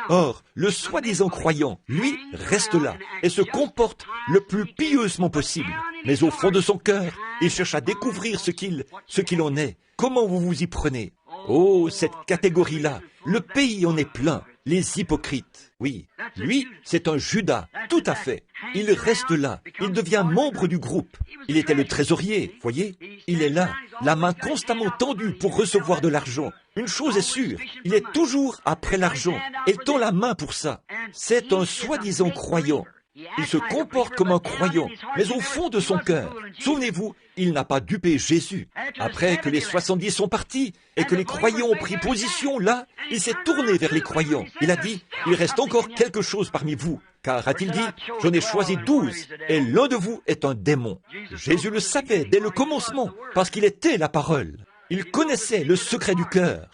Or, le soi-disant croyant, lui, reste là et se comporte le plus pieusement possible. Mais au fond de son cœur, il cherche à découvrir ce qu'il en est. Comment vous vous y prenez? Oh, cette catégorie-là, le pays en est plein, les hypocrites. Oui, lui, c'est un Judas, tout à fait. Il reste là, il devient membre du groupe. Il était le trésorier, voyez? Il est là, la main constamment tendue pour recevoir de l'argent. Une chose est sûre, il est toujours après l'argent. Il tend la main pour ça. C'est un soi-disant croyant. Il se comporte comme un croyant, mais au fond de son cœur, souvenez-vous, il n'a pas dupé Jésus. Après que les 70 sont partis et que les croyants ont pris position là, il s'est tourné vers les croyants. Il a dit, il reste encore quelque chose parmi vous. Car, a-t-il dit, j'en ai choisi 12 et l'un de vous est un démon. Jésus le savait dès le commencement parce qu'il était la parole. Il connaissait le secret du cœur.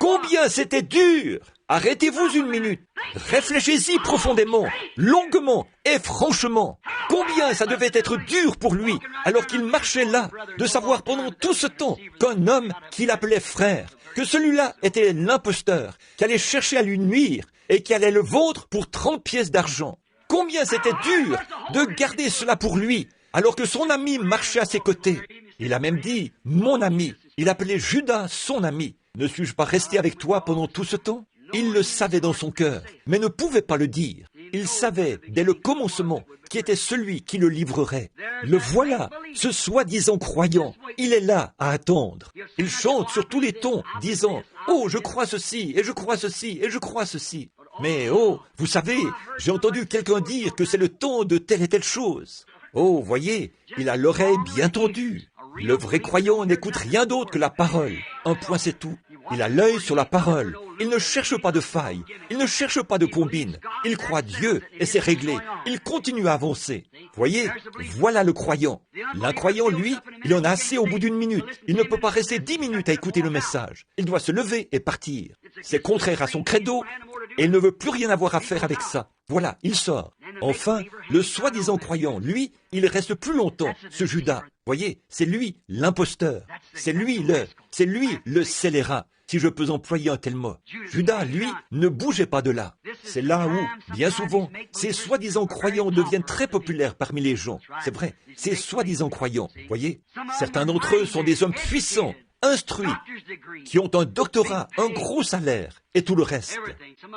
Combien c'était dur! Arrêtez-vous une minute. Réfléchissez profondément, longuement et franchement. Combien ça devait être dur pour lui, alors qu'il marchait là, de savoir pendant tout ce temps qu'un homme qu'il appelait frère, que celui-là était l'imposteur, qui allait chercher à lui nuire et qui allait le vendre pour 30 pièces d'argent. Combien c'était dur de garder cela pour lui, alors que son ami marchait à ses côtés. Il a même dit « mon ami ». Il appelait Judas son ami. Ne suis-je pas resté avec toi pendant tout ce temps? Il le savait dans son cœur, mais ne pouvait pas le dire. Il savait, dès le commencement, qui était celui qui le livrerait. Le voilà, ce soi-disant croyant. Il est là à attendre. Il chante sur tous les tons, disant « Oh, je crois ceci, et je crois ceci, et je crois ceci. » Mais oh, vous savez, j'ai entendu quelqu'un dire que c'est le temps de telle et telle chose. Oh, voyez, il a l'oreille bien tendue. Le vrai croyant n'écoute rien d'autre que la parole. Un point, c'est tout. Il a l'œil sur la parole. Il ne cherche pas de faille. Il ne cherche pas de combine. Il croit Dieu et c'est réglé. Il continue à avancer. Voyez, voilà le croyant. L'incroyant, lui, il en a assez au bout d'une minute. Il ne peut pas rester 10 minutes à écouter le message. Il doit se lever et partir. C'est contraire à son credo et il ne veut plus rien avoir à faire avec ça. Voilà, il sort. Enfin, le soi-disant croyant, lui, il reste plus longtemps, ce Judas. Voyez, c'est lui l'imposteur. C'est lui le scélérat, si je peux employer un tel mot. Judas, lui, ne bougeait pas de là. C'est là où, bien souvent, ces soi-disant croyants deviennent très populaires parmi les gens. C'est vrai, ces soi-disant croyants, voyez. Certains d'entre eux sont des hommes puissants, instruits, qui ont un doctorat, un gros salaire et tout le reste.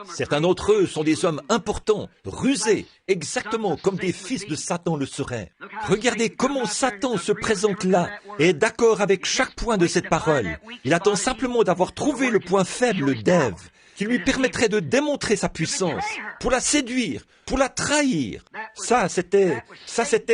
Certains d'entre eux sont des hommes importants, rusés, exactement comme des fils de Satan le seraient. Regardez comment Satan se présente là et est d'accord avec chaque point de cette parole. Il attend simplement d'avoir trouvé le point faible d'Ève, qui lui permettrait de démontrer sa puissance, pour la séduire, pour la trahir. Ça, c'était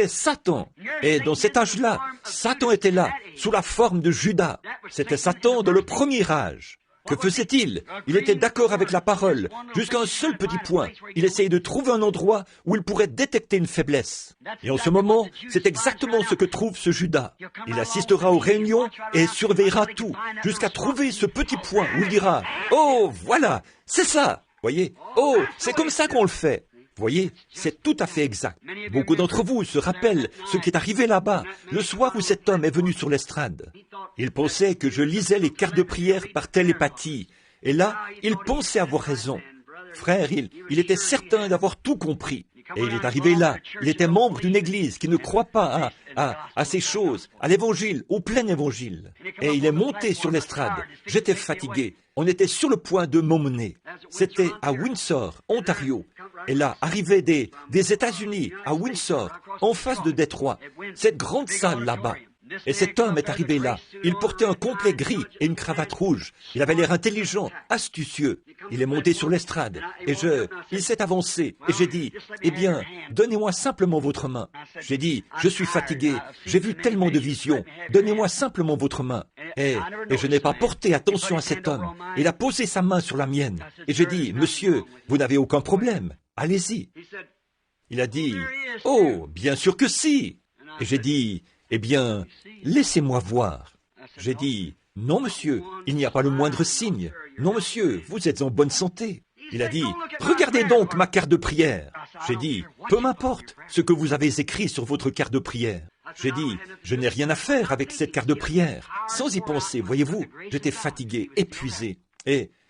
Satan. Et dans cet âge-là, Satan était là, sous la forme de Judas. C'était Satan dans le premier âge. Que faisait-il? Il était d'accord avec la parole, jusqu'à un seul petit point. Il essayait de trouver un endroit où il pourrait détecter une faiblesse. Et en ce moment, c'est exactement ce que trouve ce Judas. Il assistera aux réunions et surveillera tout, jusqu'à trouver ce petit point où il dira « Oh, voilà, c'est ça !» Voyez? « Oh, c'est comme ça qu'on le fait !» Voyez, c'est tout à fait exact. Beaucoup d'entre vous se rappellent ce qui est arrivé là-bas, le soir où cet homme est venu sur l'estrade. Il pensait que je lisais les cartes de prière par télépathie. Et là, il pensait avoir raison. Frère, il était certain d'avoir tout compris. Et il est arrivé là. Il était membre d'une église qui ne croit pas à ces choses, à l'évangile, au plein évangile. Et il est monté sur l'estrade. J'étais fatigué. On était sur le point de m'emmener. C'était à Windsor, Ontario. Et là, arrivaient des États-Unis, à Windsor, en face de Détroit. Cette grande salle là-bas. Et cet homme est arrivé là. Il portait un complet gris et une cravate rouge. Il avait l'air intelligent, astucieux. Il est monté sur l'estrade. Et il s'est avancé. Et j'ai dit, eh bien, donnez-moi simplement votre main. J'ai dit, je suis fatigué. J'ai vu tellement de visions. Donnez-moi simplement votre main. Et je n'ai pas porté attention à cet homme. Il a posé sa main sur la mienne. Et j'ai dit, monsieur, vous n'avez aucun problème. Allez-y. Il a dit, oh, bien sûr que si. Et j'ai dit, eh bien, laissez-moi voir. J'ai dit, non, monsieur, il n'y a pas le moindre signe. Non, monsieur, vous êtes en bonne santé. Il a dit, regardez donc ma carte de prière. J'ai dit, peu m'importe ce que vous avez écrit sur votre carte de prière. J'ai dit, je n'ai rien à faire avec cette carte de prière. Sans y penser, voyez-vous, j'étais fatigué, épuisé.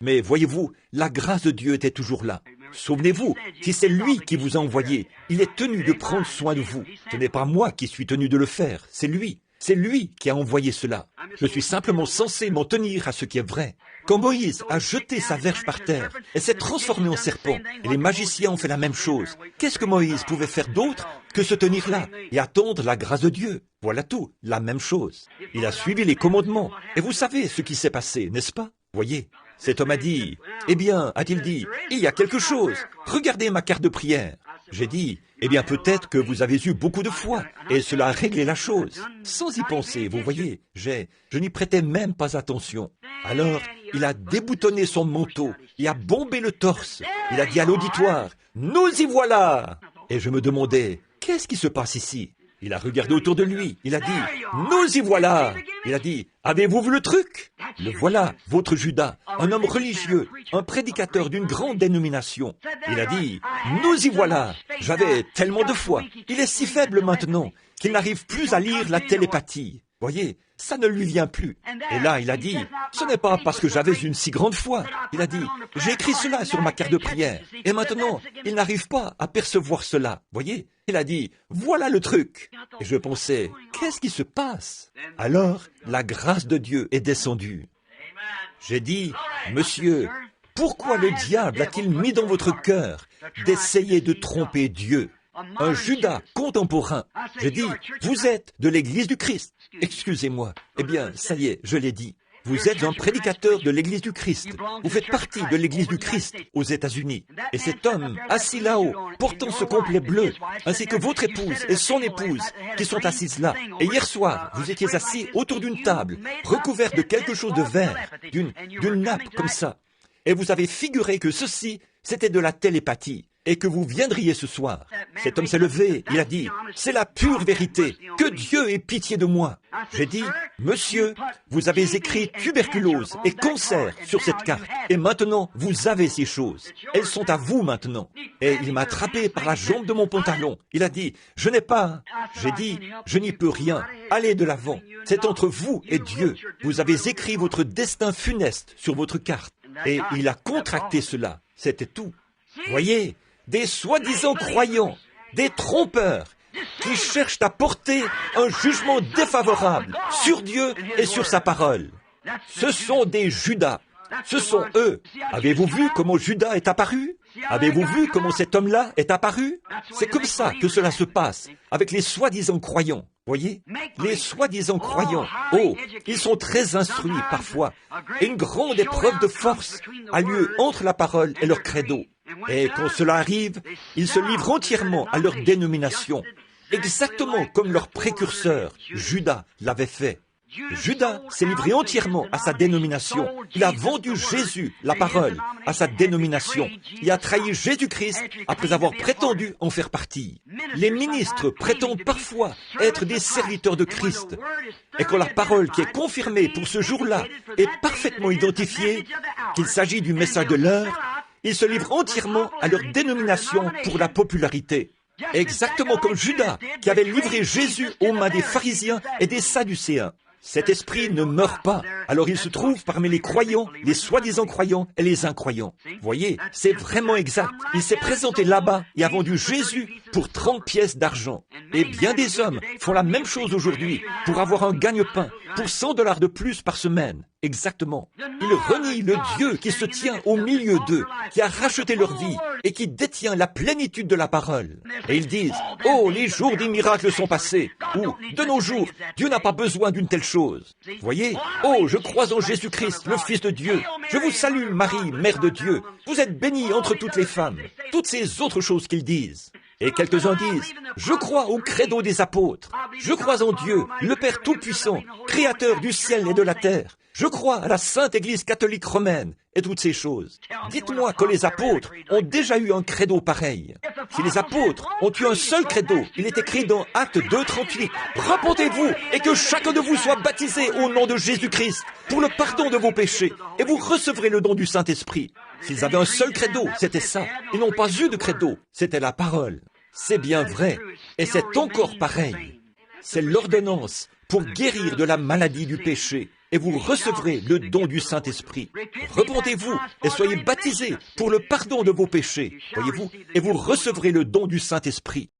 Mais voyez-vous, la grâce de Dieu était toujours là. Souvenez-vous, si c'est lui qui vous a envoyé, il est tenu de prendre soin de vous. Ce n'est pas moi qui suis tenu de le faire, c'est lui. C'est lui qui a envoyé cela. Je suis simplement censé m'en tenir à ce qui est vrai. Quand Moïse a jeté sa verge par terre, elle s'est transformée en serpent, et les magiciens ont fait la même chose. Qu'est-ce que Moïse pouvait faire d'autre que se tenir là et attendre la grâce de Dieu? Voilà tout, la même chose. Il a suivi les commandements, et vous savez ce qui s'est passé, n'est-ce pas? Voyez, cet homme a dit, « Eh bien, a-t-il dit, il y a quelque chose. Regardez ma carte de prière. » J'ai dit, « Eh bien, peut-être que vous avez eu beaucoup de foi, et cela a réglé la chose. » Sans y penser, vous voyez, je n'y prêtais même pas attention. Alors, il a déboutonné son manteau, il a bombé le torse. Il a dit à l'auditoire, « Nous y voilà !» Et je me demandais, qu'est-ce qui se passe ici? Il a regardé autour de lui, il a dit, « Nous y voilà !» Il a dit, « Avez-vous vu le truc? Le voilà, votre Judas, un homme religieux, un prédicateur d'une grande dénomination. » Il a dit, « Nous y voilà ! J'avais tellement de foi. Il est si faible maintenant qu'il n'arrive plus à lire la télépathie. » Voyez, ça ne lui vient plus. Et là, il a dit, ce n'est pas parce que j'avais une si grande foi. Il a dit, j'ai écrit cela sur ma carte de prière. Et maintenant, il n'arrive pas à percevoir cela. Voyez, il a dit, voilà le truc. Et je pensais, qu'est-ce qui se passe? Alors, la grâce de Dieu est descendue. J'ai dit, monsieur, pourquoi le diable a-t-il mis dans votre cœur d'essayer de tromper Dieu? Un Judas contemporain. J'ai dit, vous êtes de l'Église du Christ. Excusez-moi. Eh bien, ça y est, je l'ai dit. Vous êtes un prédicateur de l'Église du Christ. Vous faites partie de l'Église du Christ aux États-Unis. Et cet homme, assis là-haut, portant ce complet bleu, ainsi que votre épouse et son épouse, qui sont assises là. Et hier soir, vous étiez assis autour d'une table, recouverte de quelque chose de vert, d'une nappe comme ça. Et vous avez figuré que ceci, c'était de la télépathie. Et que vous viendriez ce soir. Cet homme s'est levé, il a dit, c'est la pure vérité, que Dieu ait pitié de moi. J'ai dit, monsieur, vous avez écrit tuberculose et cancer sur cette carte, et maintenant vous avez ces choses. Elles sont à vous maintenant. Et il m'a attrapé par la jambe de mon pantalon. Il a dit, je n'ai pas. J'ai dit, je n'y peux rien. Allez de l'avant. C'est entre vous et Dieu. Vous avez écrit votre destin funeste sur votre carte. Et il a contracté cela. C'était tout. Voyez, des soi-disant croyants, des trompeurs, qui cherchent à porter un jugement défavorable sur Dieu et sur sa parole. Ce sont des Judas. Ce sont eux. Avez-vous vu comment Judas est apparu? Avez-vous vu comment cet homme-là est apparu? C'est comme ça que cela se passe avec les soi-disant croyants. Voyez? Les soi-disant croyants, oh, ils sont très instruits parfois. Et une grande épreuve de force a lieu entre la parole et leur credo. Et quand cela arrive, ils se livrent entièrement à leur dénomination, exactement comme leur précurseur, Judas, l'avait fait. Judas s'est livré entièrement à sa dénomination. Il a vendu Jésus, la parole, à sa dénomination. Il a trahi Jésus-Christ après avoir prétendu en faire partie. Les ministres prétendent parfois être des serviteurs de Christ. Et quand la parole qui est confirmée pour ce jour-là est parfaitement identifiée, qu'il s'agit du message de l'heure, ils se livrent entièrement à leur dénomination pour la popularité. Exactement comme Judas, qui avait livré Jésus aux mains des pharisiens et des sadducéens. Cet esprit ne meurt pas. Alors il se trouve parmi les croyants, les soi-disant croyants et les incroyants. Voyez, c'est vraiment exact. Il s'est présenté là-bas et a vendu Jésus pour 30 pièces d'argent. Et bien des hommes font la même chose aujourd'hui pour avoir un gagne-pain, pour $100 de plus par semaine. Exactement. Ils renient le Dieu qui se tient au milieu d'eux, qui a racheté leur vie et qui détient la plénitude de la parole. Et ils disent, « Oh, les jours des miracles sont passés » ou « De nos jours, Dieu n'a pas besoin d'une telle chose. » Voyez, « Oh, je crois en Jésus-Christ, le Fils de Dieu. Je vous salue, Marie, Mère de Dieu. Vous êtes bénie entre toutes les femmes. » Toutes ces autres choses qu'ils disent. Et quelques-uns disent, « Je crois au credo des apôtres. Je crois en Dieu, le Père Tout-Puissant, Créateur du ciel et de la terre. Je crois à la Sainte Église catholique romaine et toutes ces choses. » Dites-moi que les apôtres ont déjà eu un credo pareil. Si les apôtres ont eu un seul credo, il est écrit dans Actes 2:38, « Repentez-vous et que chacun de vous soit baptisé au nom de Jésus-Christ pour le pardon de vos péchés et vous recevrez le don du Saint-Esprit. » S'ils avaient un seul credo, c'était ça. Ils n'ont pas eu de credo, c'était la parole. C'est bien vrai, et c'est encore pareil. C'est l'ordonnance pour guérir de la maladie du péché et vous recevrez le don du Saint-Esprit. Repentez-vous et soyez baptisés pour le pardon de vos péchés, voyez-vous, et vous recevrez le don du Saint-Esprit.